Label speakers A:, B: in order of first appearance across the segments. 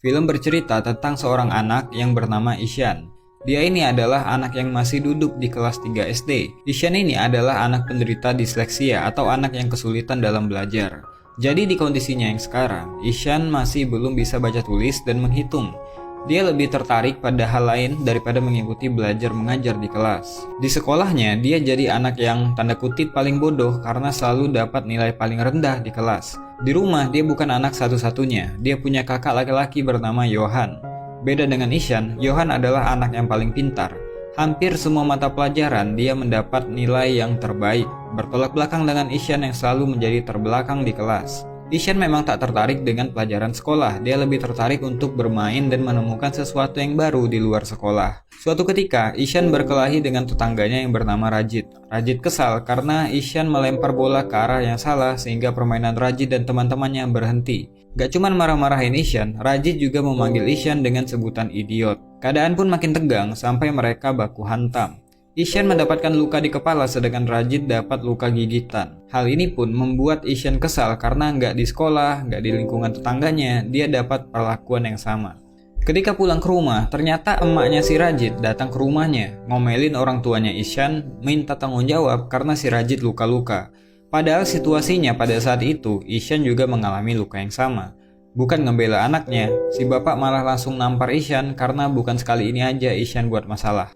A: Film bercerita tentang seorang anak yang bernama Ishan. Dia ini adalah anak yang masih duduk di kelas 3 SD. Ishan ini adalah anak penderita disleksia atau anak yang kesulitan dalam belajar. Jadi di kondisinya yang sekarang, Ishan masih belum bisa baca tulis dan menghitung. Dia lebih tertarik pada hal lain daripada mengikuti belajar mengajar di kelas. Di sekolahnya, dia jadi anak yang tanda kutip paling bodoh karena selalu dapat nilai paling rendah di kelas. Di rumah, dia bukan anak satu-satunya. Dia punya kakak laki-laki bernama Johan. Beda dengan Ishan, Johan adalah anak yang paling pintar. Hampir semua mata pelajaran dia mendapat nilai yang terbaik, bertolak belakang dengan Ishan yang selalu menjadi terbelakang di kelas. Ishan memang tak tertarik dengan pelajaran sekolah, dia lebih tertarik untuk bermain dan menemukan sesuatu yang baru di luar sekolah. Suatu ketika, Ishan berkelahi dengan tetangganya yang bernama Rajit. Rajit kesal karena Ishan melempar bola ke arah yang salah sehingga permainan Rajit dan teman-temannya berhenti. Gak cuman marah-marahin Ishan, Rajit juga memanggil Ishan dengan sebutan idiot. Keadaan pun makin tegang sampai mereka baku hantam. Ishan mendapatkan luka di kepala sedangkan Rajit dapat luka gigitan. Hal ini pun membuat Ishan kesal karena nggak di sekolah, nggak di lingkungan tetangganya, dia dapat perlakuan yang sama. Ketika pulang ke rumah, ternyata emaknya si Rajit datang ke rumahnya, ngomelin orang tuanya Ishan, minta tanggung jawab karena si Rajit luka-luka. Padahal situasinya pada saat itu, Ishan juga mengalami luka yang sama. Bukan ngebela anaknya, si bapak malah langsung nampar Ishan karena bukan sekali ini aja Ishan buat masalah.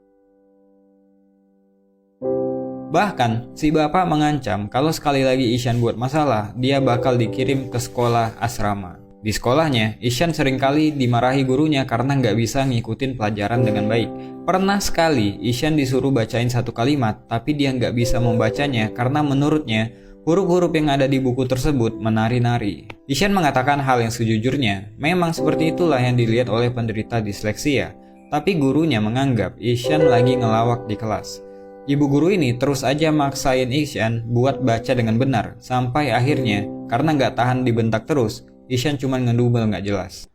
A: Bahkan, si bapak mengancam kalau sekali lagi Ishan buat masalah, dia bakal dikirim ke sekolah asrama. Di sekolahnya, Ishan seringkali dimarahi gurunya karena nggak bisa ngikutin pelajaran dengan baik. Pernah sekali, Ishan disuruh bacain satu kalimat, tapi dia nggak bisa membacanya karena menurutnya, huruf-huruf yang ada di buku tersebut menari-nari. Ishan mengatakan hal yang sejujurnya, memang seperti itulah yang dilihat oleh penderita disleksia. Tapi gurunya menganggap Ishan lagi ngelawak di kelas. Ibu guru ini terus aja maksain Ishan buat baca dengan benar, sampai akhirnya, karena nggak tahan dibentak terus, Ishan cuma ngedumel nggak jelas.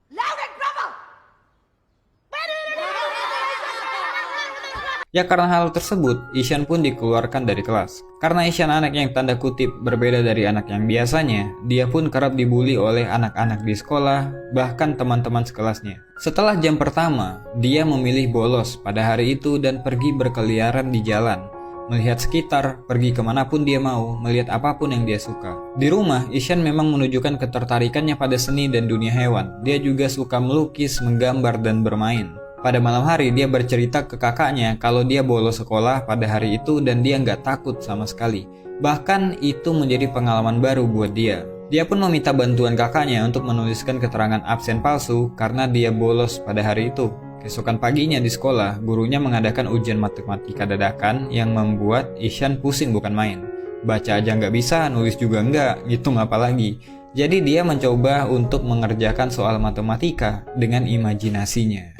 A: Ya karena hal tersebut, Ishan pun dikeluarkan dari kelas. Karena Ishan anak yang tanda kutip berbeda dari anak yang biasanya, dia pun kerap dibully oleh anak-anak di sekolah, bahkan teman-teman sekelasnya. Setelah jam pertama, dia memilih bolos pada hari itu dan pergi berkeliaran di jalan. Melihat sekitar, pergi kemanapun dia mau, melihat apapun yang dia suka. Di rumah, Ishan memang menunjukkan ketertarikannya pada seni dan dunia hewan. Dia juga suka melukis, menggambar, dan bermain. Pada malam hari, dia bercerita ke kakaknya kalau dia bolos sekolah pada hari itu dan dia nggak takut sama sekali. Bahkan itu menjadi pengalaman baru buat dia. Dia pun meminta bantuan kakaknya untuk menuliskan keterangan absen palsu karena dia bolos pada hari itu. Keesokan paginya di sekolah, gurunya mengadakan ujian matematika dadakan yang membuat Ishan pusing bukan main. Baca aja nggak bisa, nulis juga nggak, ngitung apa lagi. Jadi dia mencoba untuk mengerjakan soal matematika dengan imajinasinya.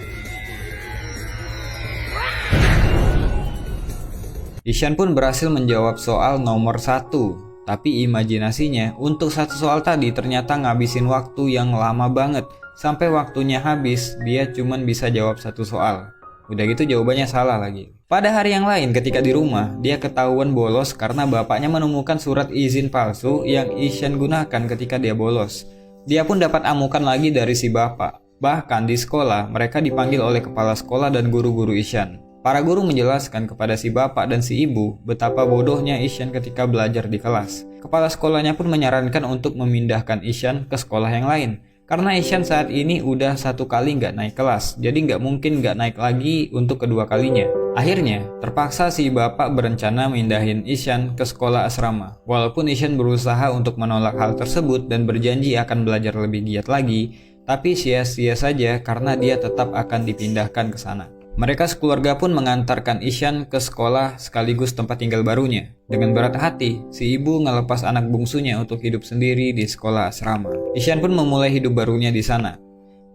A: Ishan pun berhasil menjawab soal nomor 1, tapi imajinasinya untuk satu soal tadi ternyata ngabisin waktu yang lama banget. Sampai waktunya habis, dia cuman bisa jawab satu soal. Udah gitu jawabannya salah lagi. Pada hari yang lain ketika di rumah, dia ketahuan bolos karena bapaknya menemukan surat izin palsu yang Ishan gunakan ketika dia bolos. Dia pun dapat amukan lagi dari si bapak. Bahkan di sekolah, mereka dipanggil oleh kepala sekolah dan guru-guru Ishan. Para guru menjelaskan kepada si bapak dan si ibu betapa bodohnya Ishan ketika belajar di kelas. Kepala sekolahnya pun menyarankan untuk memindahkan Ishan ke sekolah yang lain. Karena Ishan saat ini udah satu kali nggak naik kelas, jadi nggak mungkin nggak naik lagi untuk kedua kalinya. Akhirnya, terpaksa si bapak berencana mindahin Ishan ke sekolah asrama. Walaupun Ishan berusaha untuk menolak hal tersebut dan berjanji akan belajar lebih giat lagi, tapi sia-sia saja karena dia tetap akan dipindahkan ke sana. Mereka sekeluarga pun mengantarkan Ishan ke sekolah sekaligus tempat tinggal barunya. Dengan berat hati, si ibu ngelepas anak bungsunya untuk hidup sendiri di sekolah asrama. Ishan pun memulai hidup barunya di sana.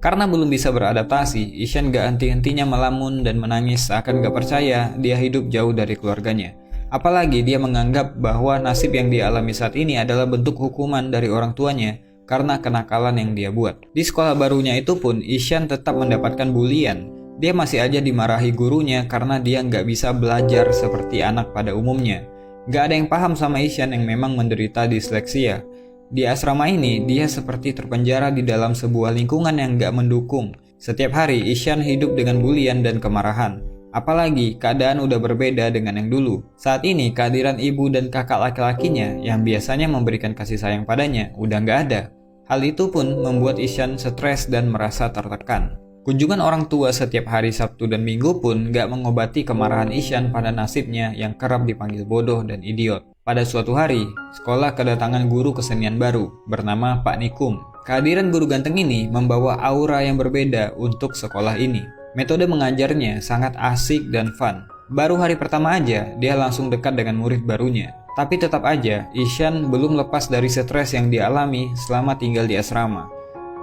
A: Karena belum bisa beradaptasi, Ishan gak henti-hentinya melamun dan menangis seakan gak percaya dia hidup jauh dari keluarganya. Apalagi dia menganggap bahwa nasib yang dia alami saat ini adalah bentuk hukuman dari orang tuanya karena kenakalan yang dia buat. Di sekolah barunya itu pun, Ishan tetap mendapatkan bulian. Dia masih aja dimarahi gurunya karena dia nggak bisa belajar seperti anak pada umumnya. Nggak ada yang paham sama Ishan yang memang menderita disleksia. Di asrama ini, dia seperti terpenjara di dalam sebuah lingkungan yang gak mendukung. Setiap hari, Ishan hidup dengan bulian dan kemarahan. Apalagi, keadaan udah berbeda dengan yang dulu. Saat ini, kehadiran ibu dan kakak laki-lakinya yang biasanya memberikan kasih sayang padanya udah gak ada. Hal itu pun membuat Ishan stres dan merasa tertekan. Kunjungan orang tua setiap hari Sabtu dan Minggu pun gak mengobati kemarahan Ishan pada nasibnya yang kerap dipanggil bodoh dan idiot. Pada suatu hari, sekolah kedatangan guru kesenian baru bernama Pak Nikum. Kehadiran guru ganteng ini membawa aura yang berbeda untuk sekolah ini. Metode mengajarnya sangat asik dan fun. Baru hari pertama aja, dia langsung dekat dengan murid barunya. Tapi tetap aja, Ishan belum lepas dari stres yang dialami selama tinggal di asrama.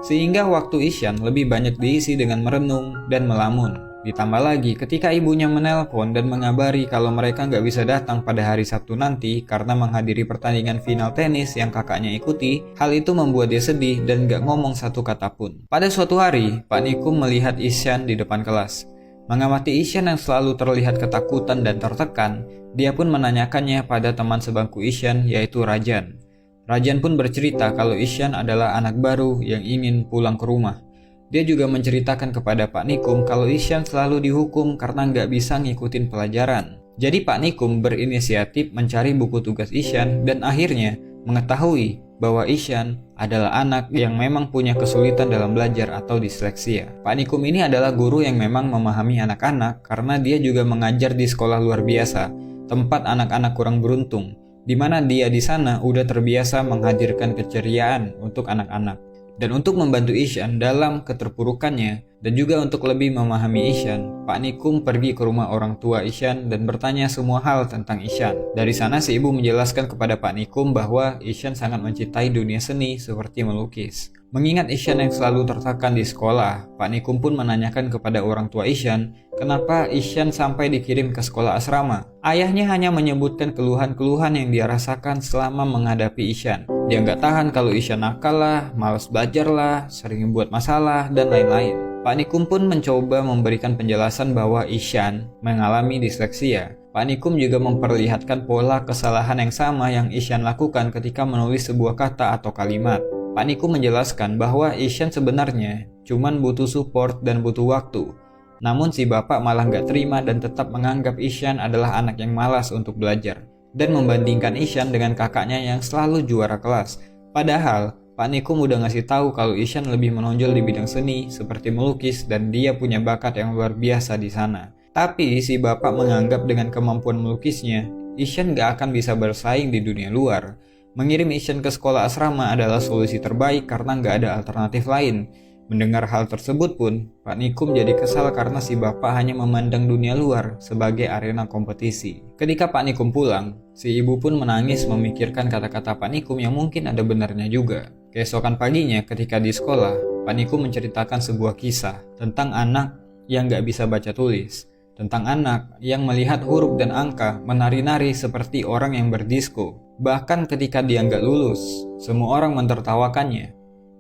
A: Sehingga waktu Ishan lebih banyak diisi dengan merenung dan melamun. Ditambah lagi ketika ibunya menelpon dan mengabari kalau mereka nggak bisa datang pada hari Sabtu nanti karena menghadiri pertandingan final tenis yang kakaknya ikuti, hal itu membuat dia sedih dan nggak ngomong satu kata pun. Pada suatu hari, Pak Nikum melihat Ishan di depan kelas. Mengamati Ishan yang selalu terlihat ketakutan dan tertekan, dia pun menanyakannya pada teman sebangku Ishan yaitu Rajan. Rajan pun bercerita kalau Ishan adalah anak baru yang ingin pulang ke rumah. Dia juga menceritakan kepada Pak Nikum kalau Ishan selalu dihukum karena nggak bisa ngikutin pelajaran. Jadi Pak Nikum berinisiatif mencari buku tugas Ishan dan akhirnya mengetahui bahwa Ishan adalah anak yang memang punya kesulitan dalam belajar atau disleksia. Pak Nikum ini adalah guru yang memang memahami anak-anak karena dia juga mengajar di sekolah luar biasa, tempat anak-anak kurang beruntung, di mana dia di sana udah terbiasa menghadirkan keceriaan untuk anak-anak. Dan untuk membantu Ishan dalam keterpurukannya dan juga untuk lebih memahami Ishan, Pak Nikum pergi ke rumah orang tua Ishan dan bertanya semua hal tentang Ishan. Dari sana si ibu menjelaskan kepada Pak Nikum bahwa Ishan sangat mencintai dunia seni seperti melukis. Mengingat Ishan yang selalu tertekan di sekolah, Pak Nikum pun menanyakan kepada orang tua Ishan kenapa Ishan sampai dikirim ke sekolah asrama. Ayahnya hanya menyebutkan keluhan-keluhan yang dia rasakan selama menghadapi Ishan. Dia nggak tahan kalau Ishan nakal lah, malas belajar lah, sering buat masalah, dan lain-lain. Pak Nikum pun mencoba memberikan penjelasan bahwa Ishan mengalami disleksia. Pak Nikum juga memperlihatkan pola kesalahan yang sama yang Ishan lakukan ketika menulis sebuah kata atau kalimat. Pak Nikum menjelaskan bahwa Ishan sebenarnya cuman butuh support dan butuh waktu. Namun si bapak malah nggak terima dan tetap menganggap Ishan adalah anak yang malas untuk belajar dan membandingkan Ishan dengan kakaknya yang selalu juara kelas. Padahal Pak Nikum udah ngasih tahu kalau Ishan lebih menonjol di bidang seni seperti melukis dan dia punya bakat yang luar biasa di sana. Tapi si bapak menganggap dengan kemampuan melukisnya, Ishan gak akan bisa bersaing di dunia luar. Mengirim Ishan ke sekolah asrama adalah solusi terbaik karena gak ada alternatif lain. Mendengar hal tersebut pun, Pak Nikum jadi kesal karena si bapak hanya memandang dunia luar sebagai arena kompetisi. Ketika Pak Nikum pulang, si ibu pun menangis memikirkan kata-kata Pak Nikum yang mungkin ada benarnya juga. Keesokan paginya ketika di sekolah, Pak Nikum menceritakan sebuah kisah tentang anak yang gak bisa baca tulis. Tentang anak yang melihat huruf dan angka menari-nari seperti orang yang berdisko. Bahkan ketika dia gak lulus, semua orang mentertawakannya.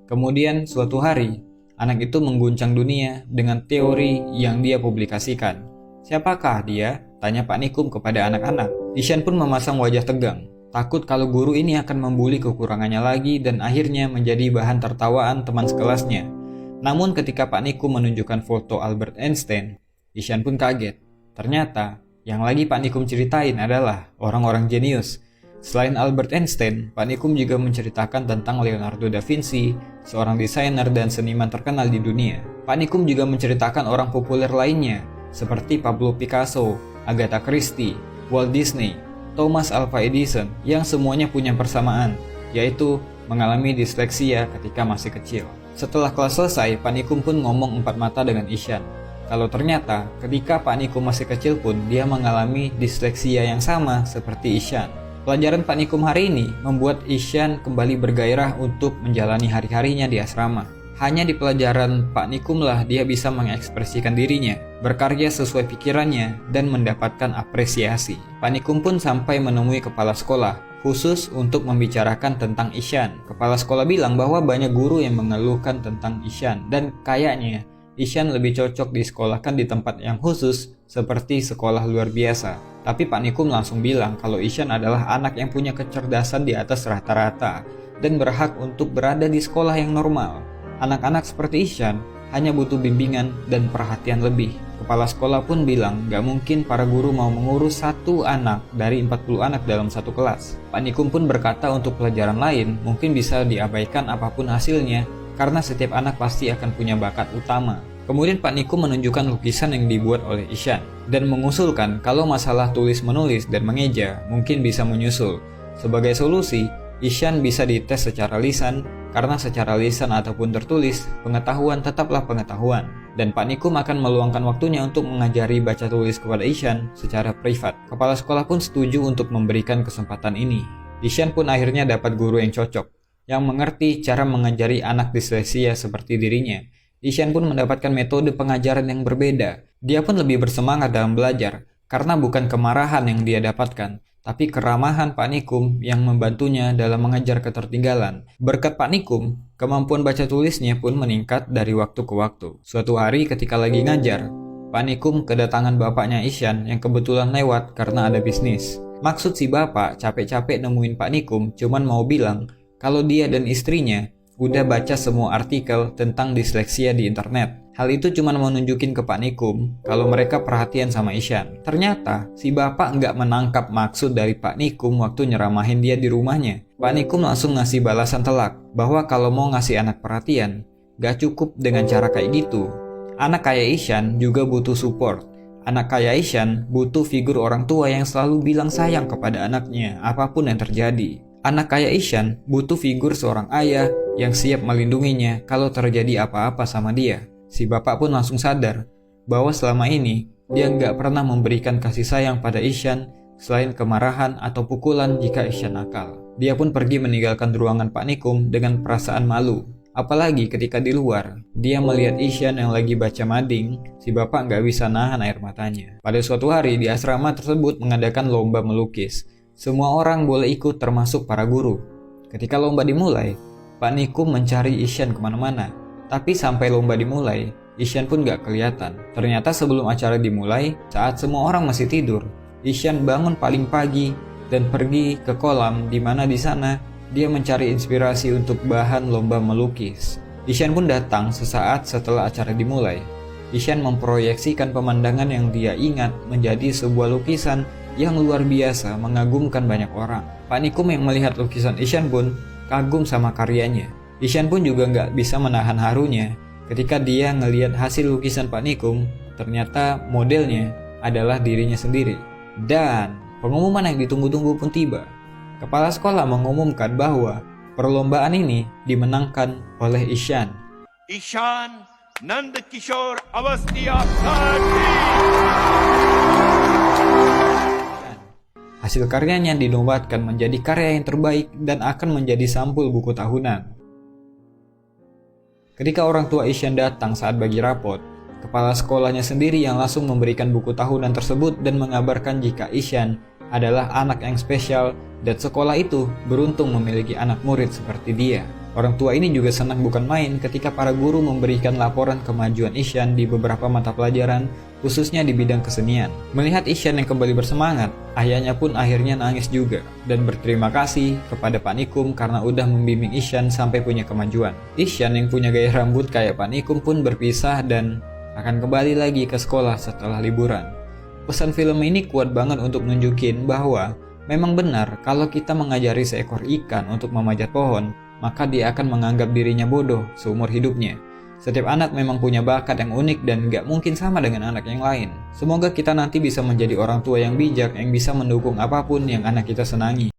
A: Kemudian suatu hari, anak itu mengguncang dunia dengan teori yang dia publikasikan. Siapakah dia? Tanya Pak Nikum kepada anak-anak. Ishan pun memasang wajah tegang. Takut kalau guru ini akan membuli kekurangannya lagi dan akhirnya menjadi bahan tertawaan teman sekelasnya. Namun ketika Pak Nikum menunjukkan foto Albert Einstein, Ishan pun kaget. Ternyata yang lagi Pak Nikum ceritain adalah orang-orang jenius. Selain Albert Einstein, Pak Nikum juga menceritakan tentang Leonardo da Vinci, seorang desainer dan seniman terkenal di dunia. Pak Nikum juga menceritakan orang populer lainnya, seperti Pablo Picasso, Agatha Christie, Walt Disney, Thomas Alva Edison, yang semuanya punya persamaan, yaitu mengalami disleksia ketika masih kecil. Setelah kelas selesai, Pak Nikum pun ngomong empat mata dengan Ishan. Kalau ternyata ketika Pak Nikum masih kecil pun dia mengalami disleksia yang sama seperti Ishan. Pelajaran Pak Nikum hari ini membuat Ishan kembali bergairah untuk menjalani hari-harinya di asrama. Hanya di pelajaran Pak Nikum lah dia bisa mengekspresikan dirinya, berkarya sesuai pikirannya, dan mendapatkan apresiasi. Pak Nikum pun sampai menemui kepala sekolah, khusus untuk membicarakan tentang Ishan. Kepala sekolah bilang bahwa banyak guru yang mengeluhkan tentang Ishan, dan kayaknya Ishan lebih cocok disekolahkan di tempat yang khusus seperti sekolah luar biasa. Tapi Pak Nikum langsung bilang kalau Ishan adalah anak yang punya kecerdasan di atas rata-rata dan berhak untuk berada di sekolah yang normal. Anak-anak seperti Ishan hanya butuh bimbingan dan perhatian lebih. Kepala sekolah pun bilang gak mungkin para guru mau mengurus satu anak dari 40 anak dalam satu kelas. Pak Nikum pun berkata untuk pelajaran lain mungkin bisa diabaikan apapun hasilnya karena setiap anak pasti akan punya bakat utama. Kemudian Pak Nikum menunjukkan lukisan yang dibuat oleh Ishan dan mengusulkan kalau masalah tulis-menulis dan mengeja mungkin bisa menyusul. Sebagai solusi, Ishan bisa dites secara lisan karena secara lisan ataupun tertulis, pengetahuan tetaplah pengetahuan. Dan Pak Nikum akan meluangkan waktunya untuk mengajari baca tulis kepada Ishan secara privat. Kepala sekolah pun setuju untuk memberikan kesempatan ini. Ishan pun akhirnya dapat guru yang cocok, yang mengerti cara mengajari anak disleksia seperti dirinya. Ishan pun mendapatkan metode pengajaran yang berbeda. Dia pun lebih bersemangat dalam belajar, karena bukan kemarahan yang dia dapatkan, tapi keramahan Pak Nikum yang membantunya dalam mengejar ketertinggalan. Berkat Pak Nikum, kemampuan baca tulisnya pun meningkat dari waktu ke waktu. Suatu hari ketika lagi ngajar, Pak Nikum kedatangan bapaknya Ishan yang kebetulan lewat karena ada bisnis. Maksud si bapak capek-capek nemuin Pak Nikum cuman mau bilang kalau dia dan istrinya udah baca semua artikel tentang disleksia di internet. Hal itu cuma mau nunjukin ke Pak Nikum kalau mereka perhatian sama Ishan. Ternyata si bapak nggak menangkap maksud dari Pak Nikum waktu nyeramahin dia di rumahnya. Pak Nikum langsung ngasih balasan telak bahwa kalau mau ngasih anak perhatian, nggak cukup dengan cara kayak gitu. Anak kayak Ishan juga butuh support. Anak kayak Ishan butuh figur orang tua yang selalu bilang sayang kepada anaknya apapun yang terjadi. Anak kayak Ishan butuh figur seorang ayah yang siap melindunginya kalau terjadi apa-apa sama dia. Si bapak pun langsung sadar bahwa selama ini dia nggak pernah memberikan kasih sayang pada Ishan selain kemarahan atau pukulan jika Ishan nakal. Dia pun pergi meninggalkan ruangan Pak Nikum dengan perasaan malu. Apalagi ketika di luar, dia melihat Ishan yang lagi baca mading, si bapak nggak bisa nahan air matanya. Pada suatu hari di asrama tersebut mengadakan lomba melukis. Semua orang boleh ikut termasuk para guru. Ketika lomba dimulai, Pak Nikum mencari Ishan kemana-mana. Tapi sampai lomba dimulai, Ishan pun gak kelihatan. Ternyata sebelum acara dimulai, saat semua orang masih tidur, Ishan bangun paling pagi dan pergi ke kolam di mana di sana dia mencari inspirasi untuk bahan lomba melukis. Ishan pun datang sesaat setelah acara dimulai. Ishan memproyeksikan pemandangan yang dia ingat menjadi sebuah lukisan yang luar biasa mengagumkan banyak orang. Pak Nikum yang melihat lukisan Ishan pun kagum sama karyanya. Ishan pun juga nggak bisa menahan harunya ketika dia ngelihat hasil lukisan Pak Nikum, ternyata modelnya adalah dirinya sendiri. Dan pengumuman yang ditunggu-tunggu pun tiba. Kepala sekolah mengumumkan bahwa perlombaan ini dimenangkan oleh Ishan.
B: Ishan Nandakishore Awasthi Abdi.
A: Hasil karyanya dinobatkan menjadi karya yang terbaik dan akan menjadi sampul buku tahunan. Ketika orang tua Ishan datang saat bagi rapot, kepala sekolahnya sendiri yang langsung memberikan buku tahunan tersebut dan mengabarkan jika Ishan adalah anak yang spesial dan sekolah itu beruntung memiliki anak murid seperti dia. Orang tua ini juga senang bukan main ketika para guru memberikan laporan kemajuan Ishan di beberapa mata pelajaran, khususnya di bidang kesenian. Melihat Ishan yang kembali bersemangat, ayahnya pun akhirnya nangis juga dan berterima kasih kepada Pak Nikum karena udah membimbing Ishan sampai punya kemajuan. Ishan yang punya gaya rambut kayak Pak Nikum pun berpisah dan akan kembali lagi ke sekolah setelah liburan. Pesan film ini kuat banget untuk nunjukin bahwa memang benar kalau kita mengajari seekor ikan untuk memanjat pohon, maka dia akan menganggap dirinya bodoh seumur hidupnya. Setiap anak memang punya bakat yang unik dan gak mungkin sama dengan anak yang lain. Semoga kita nanti bisa menjadi orang tua yang bijak yang bisa mendukung apapun yang anak kita senangi.